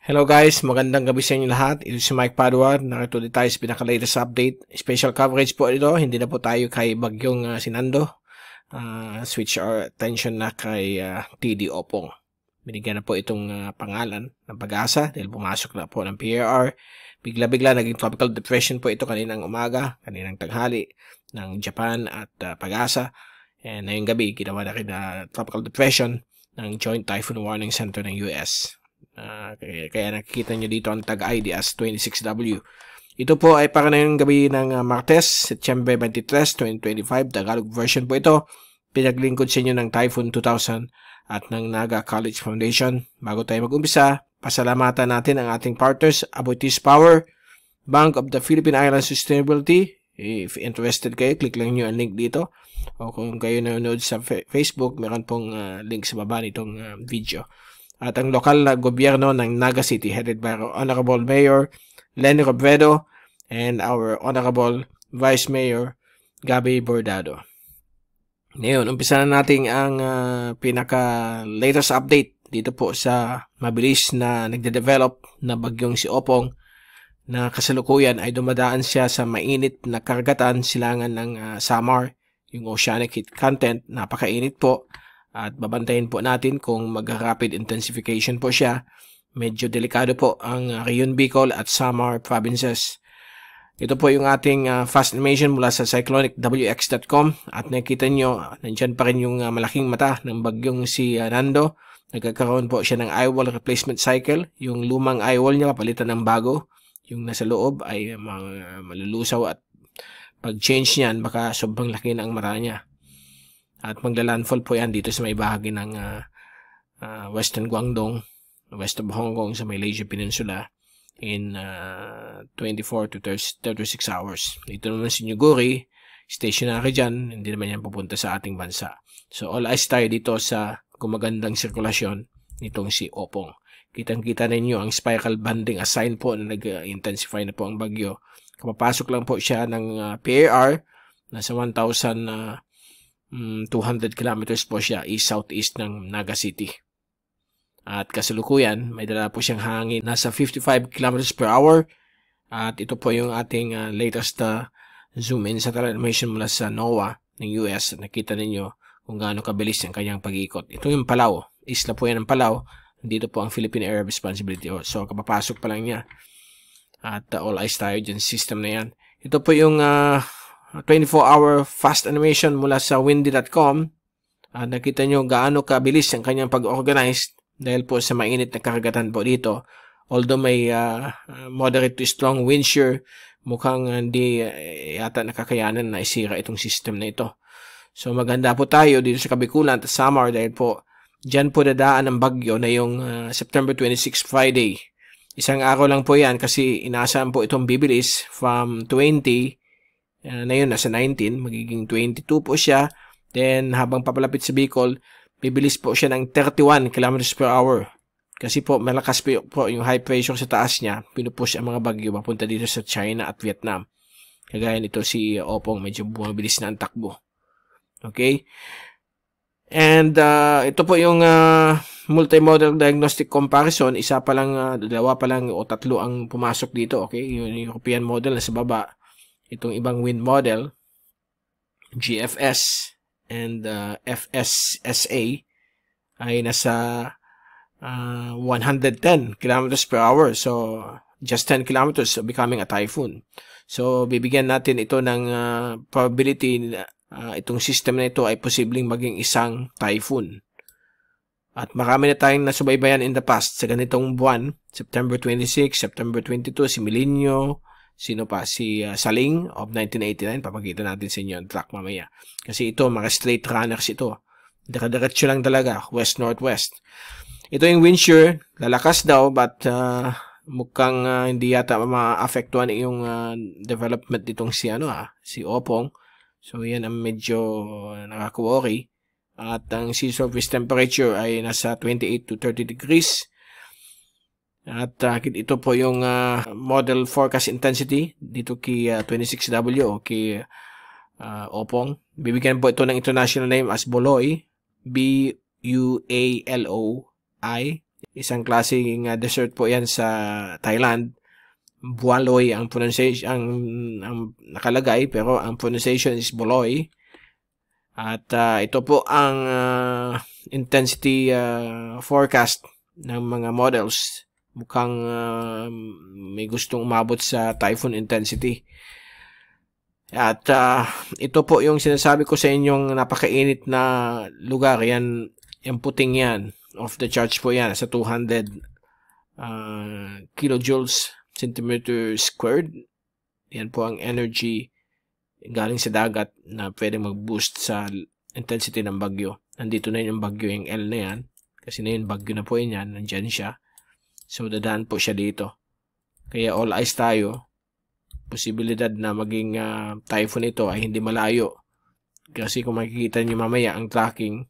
Hello guys, magandang gabi sa inyo lahat. Ito si Mike Padua. Narito tayo sa pinaka-latest update. Special coverage po ito. Hindi na po tayo kay Bagyong Sinando. Switch our attention na kay TD Opong. Binigyan na po itong pangalan ng pag-asa dahil pumasok na po ng PRR. Bigla-bigla naging tropical depression po ito kaninang umaga, kaninang tanghali ng Japan at pag-asa. And ngayong gabi, ginawa na rin na tropical depression ng Joint Typhoon Warning Center ng US. Kaya nakikita nyo dito ang tag-ID as 26W. Ito po ay para na yung gabi ng Martes, September 23, 2025. Tagalog version po ito. Pinaglingkod sa inyo ng Typhoon 2000 at ng Naga College Foundation. Bago tayo mag-umpisa, pasalamatan natin ang ating partners, Aboitiz Power, Bank of the Philippine Islands Sustainability. If interested kayo, click lang nyo ang link dito. O kung kayo nanonood sa Facebook, meron pong link sa baba nitong video. At ang lokal na gobyerno ng Naga City headed by our Honorable Mayor Lenny Robredo and our Honorable Vice Mayor Gabby Bordado. Ngayon, umpisa na natin ang pinaka-latest update dito po sa mabilis na nagde-develop na bagyong si Opong na kasalukuyan ay dumadaan siya sa mainit na karagatan silangan ng Samar, yung oceanic heat content, napakainit po. At babantayin po natin kung mag-rapid intensification po siya. Medyo delikado po ang Rion Bicol at Samar provinces. Ito po yung ating fast animation mula sa cyclonicwx.com. At nakikita nyo, nandyan pa rin yung malaking mata ng bagyong si Nando. Nagkakaroon po siya ng eyewall replacement cycle. Yung lumang eyewall niya, papalitan ng bago. Yung nasa loob ay malulusaw at pag-change niyan, baka sobrang laki na ang mata niya. At magla-landfall po yan dito sa may bahagi ng Western Guangdong, west of Hong Kong sa Malaysia Peninsula in 24 to 36 hours. Ito naman si Nuguri, stationary dyan, hindi naman yan pupunta sa ating bansa. So all eyes tayo dito sa gumagandang sirkulasyon nitong si Opong. Kitang-kita ninyo ang spiral banding as sign po na nag-intensify na po ang bagyo. Kapapasok lang po siya ng PAR, nasa 1,200 kilometers po siya east-southeast ng Naga City. At kasalukuyan, may dala po siyang hangin nasa 55 kilometers per hour. At ito po yung ating latest zoom in satellite animation mula sa NOAA ng US. Nakita ninyo kung gaano kabilis ang kanyang pag-ikot. Ito yung Palau. Isla po yan ng Palau. Dito po ang Philippine Area of Responsibility. So kapapasok pa lang niya. At all eyes tayo dyan system na yan. Ito po yung 24-hour fast animation mula sa windy.com. Nakita nyo gaano kabilis ang kanyang pag-organize dahil po sa mainit na karagatan po dito. Although may moderate to strong wind shear, mukhang hindi yata nakakayanan na isira itong system na ito. So maganda po tayo dito sa Kabikulan at Samar dahil po dyan po dadaan ang bagyo na yung September 26 Friday. Isang araw lang po yan kasi inaasahan po itong bibilis from 20 na yun, nasa 19, magiging 22 po siya. Then, habang papalapit sa Bicol, bibilis po siya ng 31 km per hour. Kasi po, malakas po yung high pressure sa taas niya. Pinupush ang mga bagyo papunta dito sa China at Vietnam. Kagaya nito si Opong, medyo bumabilis na ang takbo. Okay? And, ito po yung multimodal diagnostic comparison. Isa pa lang, dalawa pa lang o tatlo ang pumasok dito. Okay? Yung European model na sa baba. Itong ibang wind model, GFS and FSSA ay nasa 110 kilometers per hour. So, just 10 kilometers of becoming a typhoon. So, bibigyan natin ito ng probability na itong system na ito ay posibleng maging isang typhoon. At marami na tayong nasubaybayan in the past sa ganitong buwan. September 26, September 22, si Milenio, sino pa? Si Saling of 1989. Papakita natin sa inyo ang track mamaya. Kasi ito, mga straight runners ito. Diretso lang talaga. West-northwest. Ito yung wind shear. Lalakas daw, but mukhang hindi yata ma-affectuan yung development nitong si Opong. So, yan ang medyo nakaka-worry. At ang sea surface temperature ay nasa 28 to 30 degrees. At ito po yung model forecast intensity dito kay 26W o kay Opong. Bibigyan po ito ng international name as Buloy, B-U-A-L-O-I. Isang klaseng dessert po yan sa Thailand. Bualoy ang pronunciation, ang nakalagay, pero ang pronunciation is Boloy. At ito po ang intensity forecast ng mga models. Mukhang may gustong umabot sa typhoon intensity. At ito po yung sinasabi ko sa inyong napakainit na lugar. Yan, yung puting yan. Off the charts po yan. Sa 200 kilojoules centimeter squared. Yan po ang energy galing sa dagat na pwede mag-boost sa intensity ng bagyo. Nandito na yung bagyo, yung L na yan. Kasi na yung bagyo na po yan. Nandyan siya. So, dadaan po siya dito. Kaya all eyes tayo. Posibilidad na maging typhoon ito ay hindi malayo. Kasi kung makikita nyo mamaya ang tracking,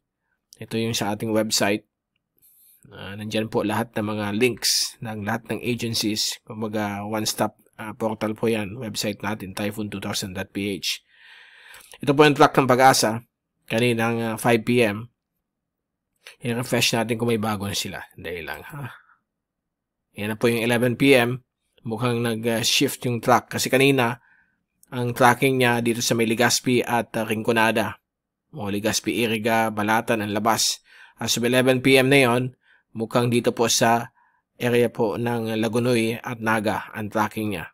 ito yung sa ating website. Nandyan po lahat ng mga links ng lahat ng agencies. Kumbaga one-stop portal po yan. Website natin, typhoon2000.ph. Ito po yung track ng Pag-asa. Kaninang 5 p.m. I-refresh natin kung may bago na sila. Dahil lang, ha? Yan na po yung 11 p.m. Mukhang nag-shift yung track. Kasi kanina, ang tracking niya dito sa may Legazpi at Rinconada. O Legazpi, Iriga, Balatan, ang labas. As of 11 p.m. na yon, mukhang dito po sa area po ng Lagunoy at Naga ang tracking niya.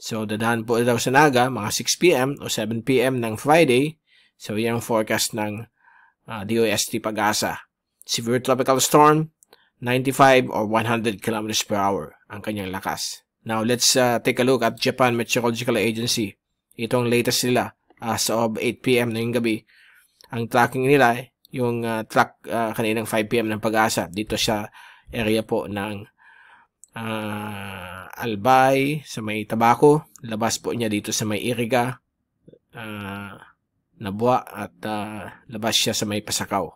So, dadaan po daw sa Naga, mga 6 p.m. o 7 p.m. ng Friday. So, yan ang forecast ng DOST Pag-asa. Severe tropical storm, 95 or 100 km per hour ang kanyang lakas. Now, let's take a look at Japan Meteorological Agency. Ito ang latest nila as of 8 p.m. na yung gabi. Ang tracking nila, yung track kaninang 5 p.m. ng Pag-asa. Dito sa area po ng Albay, sa may Tabaco. Labas po niya dito sa may Iriga, Nabua, at labas siya sa may Pasakaw.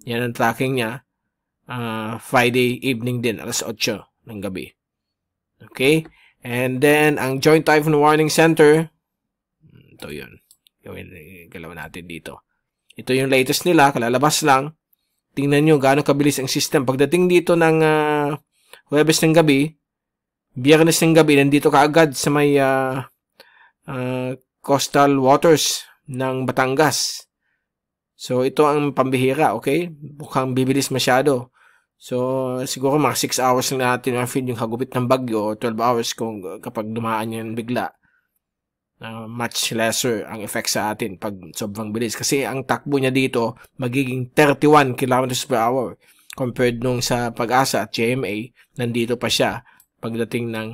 Yan ang tracking niya. Friday evening din, alas 8 ng gabi. Okay? And then, ang Joint Typhoon Warning Center, ito yun. Galaw natin dito. Ito yung latest nila, kalalabas lang. Tingnan nyo gaano kabilis ang system. Pagdating dito ng Huwebes ng gabi, Biyernes ng gabi, nandito kaagad sa may coastal waters ng Batangas. So, ito ang pambihira, okay? Mukhang bibilis masyado. So, siguro mga 6 hours lang natin ma-feel yung hagupit ng bagyo o 12 hours kapag dumaan yan bigla. Much lesser ang effect sa atin pag sobrang bilis. Kasi ang takbo niya dito magiging 31 km per hour compared nung sa Pag-asa at GMA. Nandito pa siya pagdating ng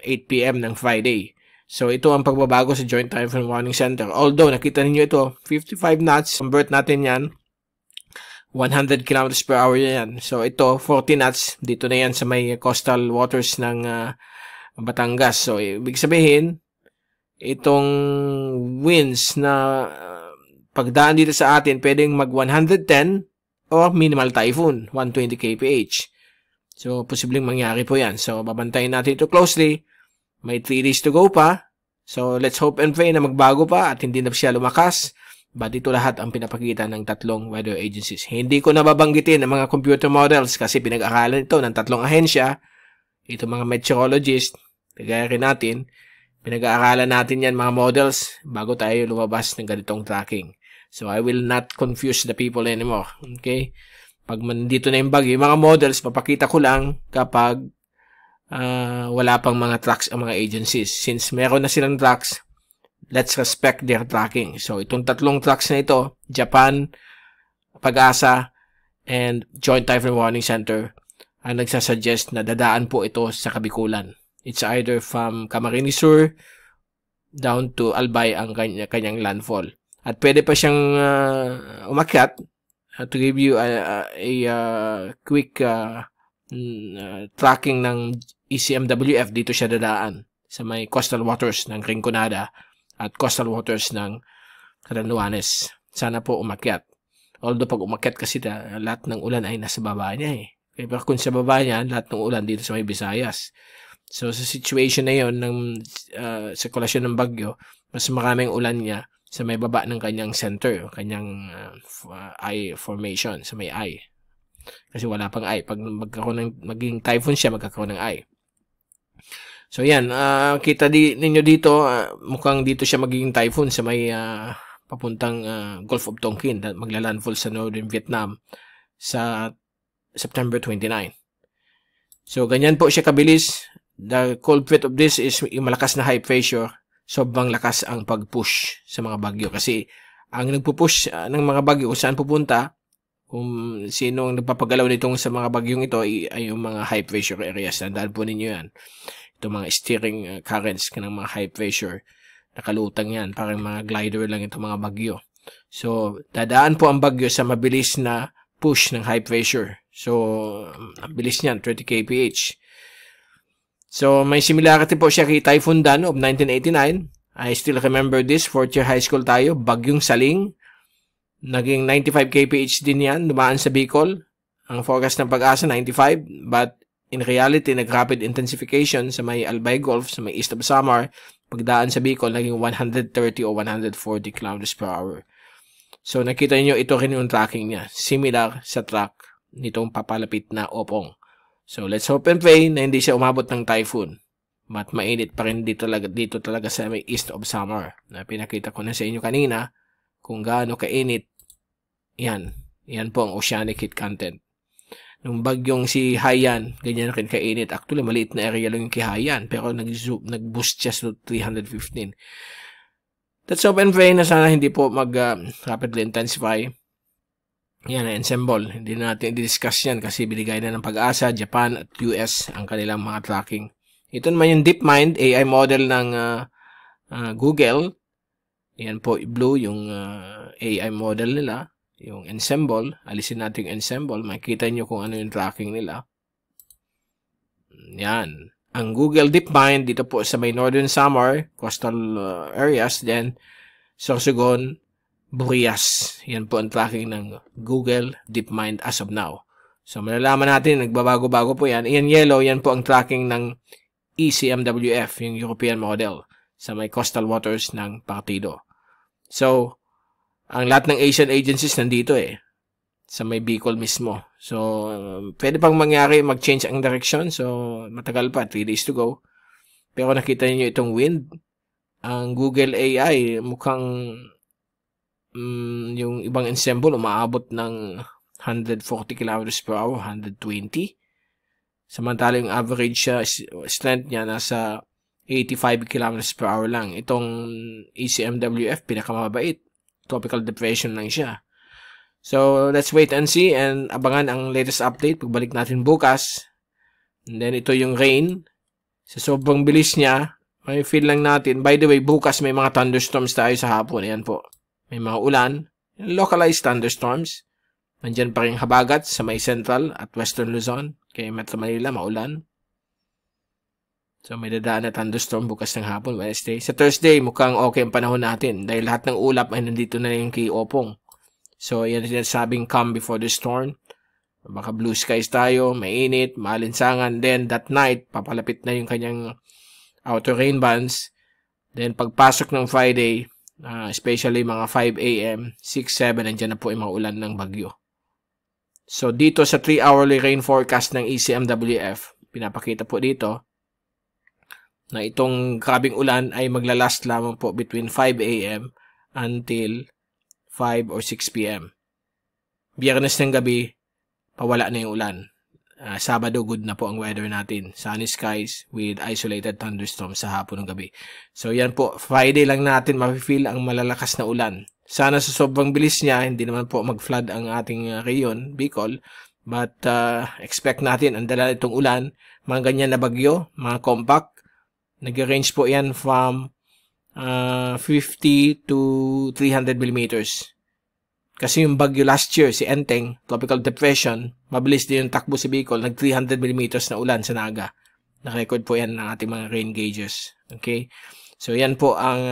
8 p.m. ng Friday. So, ito ang pagbabago sa Joint Typhoon Warning Center. Although, nakita ninyo ito, 55 knots. Convert natin yan. 100 km per hour yan. So, ito, 40 knots. Dito na yan sa may coastal waters ng Batangas. So, ibig sabihin, itong winds na pagdaan dito sa atin, pwedeng mag 110 or minimal typhoon, 120 kph. So, posibleng mangyari po yan. So, babantayin natin ito closely. May 3 days to go pa. So, let's hope and pray na magbago pa at hindi na siya lumakas. But ito lahat ang pinapakita ng tatlong weather agencies. Hindi ko nababanggitin ang mga computer models kasi pinag-aralan ito ng tatlong ahensya. Ito mga meteorologist, kagaya rin natin, pinag-aaralan natin yan mga models bago tayo lumabas ng ganitong tracking. So, I will not confuse the people anymore. Okay? Pag dito na yung bagyo, yung mga models, papakita ko lang kapag wala pang mga tracks ang mga agencies. Since meron na silang tracks, let's respect their tracking. So, itong tatlong tracks na ito, Japan, Pag-asa, and Joint Typhoon Warning Center, ang nagsasuggest na dadaan po ito sa Kabikulan. It's either from Camarines Sur down to Albay ang kanyang landfall. At pwede pa siyang umakyat. To give you a quick tracking ng ECMWF, dito siya dadaan sa may coastal waters ng Rinconada at coastal waters ng Catanduanes. Sana po umakyat. Although pag umakyat kasi lahat ng ulan ay nasa baba niya eh. Pero kung sa baba niya, lahat ng ulan dito sa may Visayas. So sa situation na yon ng sirkulasyon ng bagyo, mas maraming ulan niya sa may baba ng kanyang center, kanyang eye formation, sa may eye. Kasi wala pang eye. Pag maging typhoon siya, magkakaroon ng eye. So yan, kita ninyo dito, mukhang dito siya magiging typhoon sa may papuntang Gulf of Tonkin, maglalandfall sa Northern Vietnam sa September 29. So ganyan po siya kabilis. The culprit of this is yung malakas na high pressure. Sobrang lakas ang pag-push sa mga bagyo. Kasi ang nagpo-push ng mga bagyo kung saan pupunta, kung sino ang nagpapagalaw nitong sa mga bagyong ito ay yung mga high pressure areas. Tandaan po ninyo yan. Itong mga steering currents ng mga high pressure. Nakalutang yan. Parang mga glider lang itong mga bagyo. So, dadaan po ang bagyo sa mabilis na push ng high pressure. So, ang bilis niyan, 30 kph. So, may similarity po siya kay Typhoon Dan of 1989. I still remember this. 4th year high school tayo. Bagyong Saling. Naging 95 kph din yan. Dumaan sa Bicol. Ang forecast ng Pag-asa, 95. But, in reality, nag-rapid intensification sa may Albay Gulf, sa may east of Samar. Pagdaan sa Bicol, naging 130 o 140 km per hour. So, nakita niyo ito rin yung tracking niya. Similar sa track nitong papalapit na Opong. So, let's hope and pray na hindi siya umabot ng typhoon. But mainit pa rin dito talaga sa may east of Samar. Na pinakita ko na sa inyo kanina kung gaano kainit. Yan po ang oceanic heat content. Nung bagyong si Haiyan, ganyan rin kainit. Actually, maliit na area lang yung kay Haiyan. Pero nag-boost siya sa 315. Let's hope and pray na sana hindi po rapidly intensify. Yan, ensemble. Hindi natin i-discuss yan kasi binigay na ng Pag-asa, Japan at US ang kanilang mga tracking. Ito naman yung DeepMind, AI model ng Google. Yan po, blue, yung AI model nila. Yung ensemble, alisin natin yung ensemble, makikita nyo kung ano yung tracking nila. Yan. Ang Google DeepMind, dito po sa may Northern Samar, coastal areas, then Sorsogon, Burias. Yan po ang tracking ng Google DeepMind as of now. So, malalaman natin, nagbabago-bago po yan. Yan yellow, yan po ang tracking ng ECMWF, yung European model, sa may coastal waters ng Partido. So, ang lahat ng Asian agencies nandito sa may Bicol mismo. So, pwede pang mangyari, mag-change ang direction. So, matagal pa, 3 days to go. Pero nakita niyo itong wind. Ang Google AI, mukhang yung ibang ensemble, umaabot ng 140 km per hour, 120. Samantala yung average strength niya nasa 85 km per hour lang. Itong ECMWF, pinakamabait. Tropical depression lang siya. So, let's wait and see and abangan ang latest update pagbalik natin bukas. And then, ito yung rain. Sa sobrang bilis niya, may feel lang natin. By the way, bukas may mga thunderstorms tayo sa hapon. Ayan po. May mga ulan. Localized thunderstorms. Nandyan pa rin habagat sa may central at western Luzon. Kaya Metro Manila, maulan. So, may dadaan na thunderstorm bukas ng hapon, Wednesday. Sa Thursday, mukhang okay ang panahon natin. Dahil lahat ng ulap ay nandito na yung kay Opong. So, yan sinasabing calm before the storm. Baka blue skies tayo, mainit, maalinsangan. Then, that night, papalapit na yung kanyang outer rain bands. Then, pagpasok ng Friday, especially mga 5 a.m., 6, 7, nandiyan na po yung mga ulan ng bagyo. So, dito sa 3-hourly rain forecast ng ECMWF, pinapakita po dito, na itong grabing ulan ay maglalast lamang po between 5 a.m. until 5 or 6 p.m. Biyernes ng gabi, pawala na yung ulan. Sabado, good na po ang weather natin. Sunny skies with isolated thunderstorms sa hapon ng gabi. So yan po, Friday lang natin mafe-feel ang malalakas na ulan. Sana sa sobrang bilis niya, hindi naman po mag-flood ang ating rayon, Bicol. But expect natin, ang dala itong ulan, mga ganyan na bagyo, mga compact. Nag-range po yan from 50 to 300 millimeters. Kasi yung bagyo last year, si Enteng, tropical depression, mabilis din yung takbo si Bicol, nag 300 millimeters na ulan sa Naga. Na-record po yan ng ating mga rain gauges. Okay? So yan po ang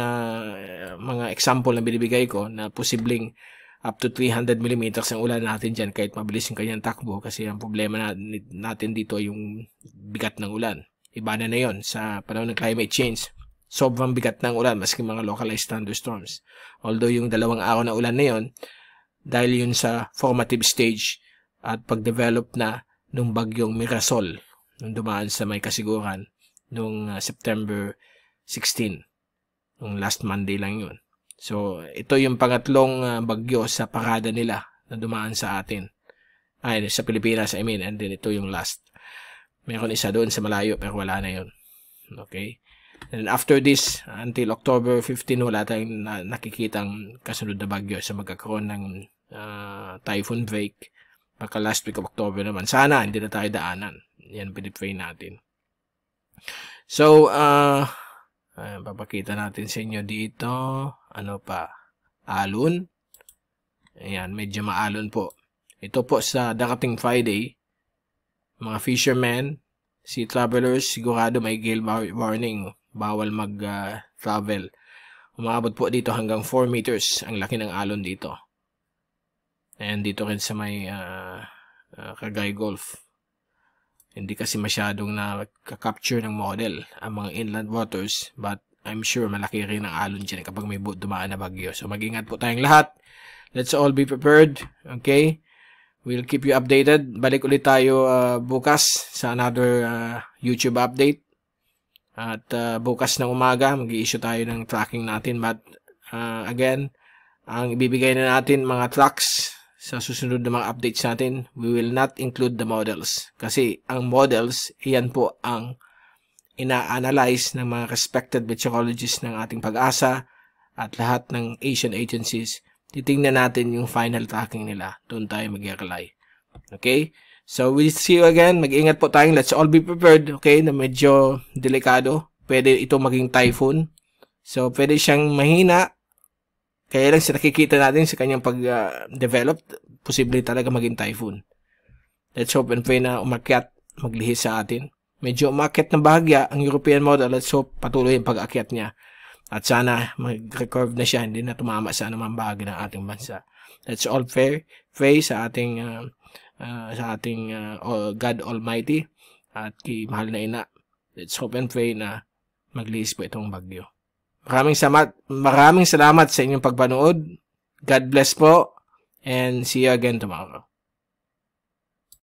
mga example na binibigay ko na posibleng up to 300 millimeters ang ulan natin dyan kahit mabilis yung kanyang takbo kasi ang problema natin dito yung bigat ng ulan. Iba na yun sa panahon ng climate change. Sobrang bigat ng ulan maski mga localized thunderstorms. Although yung 2 araw na ulan na yun, dahil yun sa formative stage at pag-develop na nung bagyong Mirasol nung dumaan sa may kasiguran nung September 16. Nung last Monday lang yun. So, ito yung pangatlong bagyo sa parada nila na dumaan sa atin. Ay, sa Pilipinas, I mean. And then, ito yung last. Meron isa doon sa malayo, pero wala na yun. Okay? And after this, until October 15, wala tayong nakikitang kasunod na bagyo sa magkakaroon ng typhoon break. Baka last week of October naman. Sana, hindi na tayo daanan. Yan, pinipray natin. So, papakita natin sa inyo dito. Ano pa? Alon. Ayan, medyo maalon po. Ito po sa darating Friday, mga fishermen, sea travelers, sigurado may gale warning. Bawal mag-travel. Umabot po dito hanggang 4 meters ang laki ng alon dito. And dito rin sa may Cagayan Gulf. Hindi kasi masyadong nakaka-capture ng model ang mga inland waters, but I'm sure malaki rin ang alon dyan kapag may dumaan na bagyo. So mag-ingat po tayong lahat. Let's all be prepared. Okay? We'll keep you updated. Balik ulit tayo bukas sa another YouTube update. At bukas ng umaga, mag-i-issue tayo ng tracking natin. But again, ang ibibigay na natin mga tracks sa susunod na mga updates natin, we will not include the models. Kasi ang models, iyan po ang ina-analyze ng mga respected meteorologists ng ating Pag-asa at lahat ng Asian agencies. Titingnan natin yung final tracking nila. Doon tayo mag-i-rely. Okay? So, we'll see you again. Mag-ingat po tayong. Let's all be prepared. Okay? Na medyo delikado. Pwede ito maging typhoon. So, pwede siyang mahina. Kaya lang sa nakikita natin sa kanyang pag-develop, posible talaga maging typhoon. Let's hope and pray na umakyat, maglihis sa atin. Medyo umakyat na bahagya ang European model. Let's hope patuloy ang pag-akyat niya. At sana mag-recurve na siya, hindi na tumama sa anumang bahagi ng ating bansa. Let's all pray sa ating God Almighty at kay Mahal na Ina. Let's hope and pray na maglihis po itong bagyo. Maraming salamat sa inyong pagpanood. God bless po and see you again tomorrow.